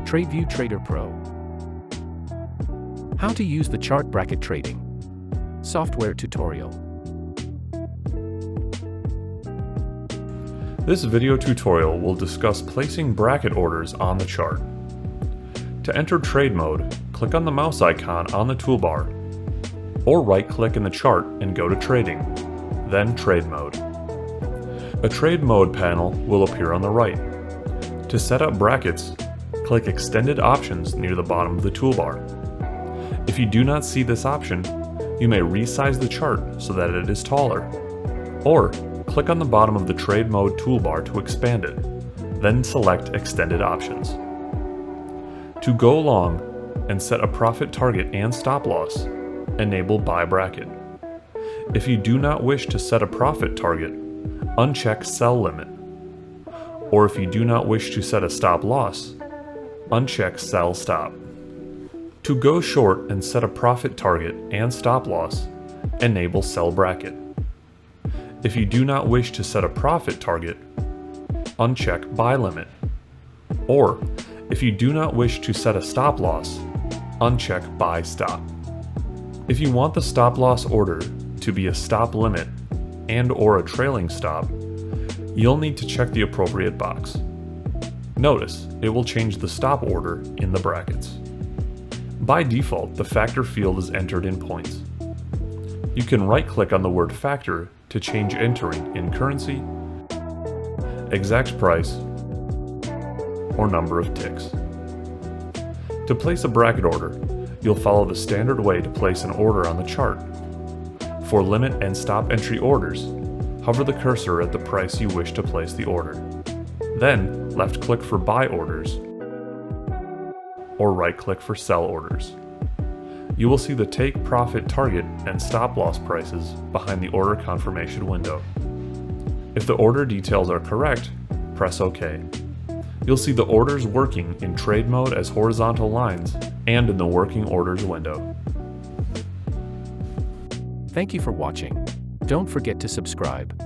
TradeView Trader Pro. How to use the chart bracket trading software tutorial. This video tutorial will discuss placing bracket orders on the chart. To enter trade mode, click on the mouse icon on the toolbar, or right-click in the chart and go to Trading, then Trade Mode. A Trade Mode panel will appear on the right. To set up brackets, click Extended Options near the bottom of the toolbar. If you do not see this option, you may resize the chart so that it is taller, or click on the bottom of the Trade Mode toolbar to expand it, then select Extended Options. To go long and set a profit target and stop loss, enable Buy Bracket. If you do not wish to set a profit target, uncheck Sell Limit. Or if you do not wish to set a stop loss, uncheck Sell Stop. To go short and set a profit target and stop loss, enable Sell Bracket. If you do not wish to set a profit target, uncheck Buy Limit. Or, if you do not wish to set a stop loss, uncheck Buy Stop. If you want the stop loss order to be a stop limit and/or a trailing stop, you'll need to check the appropriate box. Notice, it will change the stop order in the brackets. By default, the factor field is entered in points. You can right-click on the word factor to change entering in currency, exact price, or number of ticks. To place a bracket order, you'll follow the standard way to place an order on the chart. For limit and stop entry orders, hover the cursor at the price you wish to place the order. Then, left-click for buy orders, or right-click for sell orders. You will see the take profit target and stop loss prices behind the order confirmation window. If the order details are correct, press OK. You'll see the orders working in trade mode as horizontal lines and in the working orders window. Thank you for watching. Don't forget to subscribe.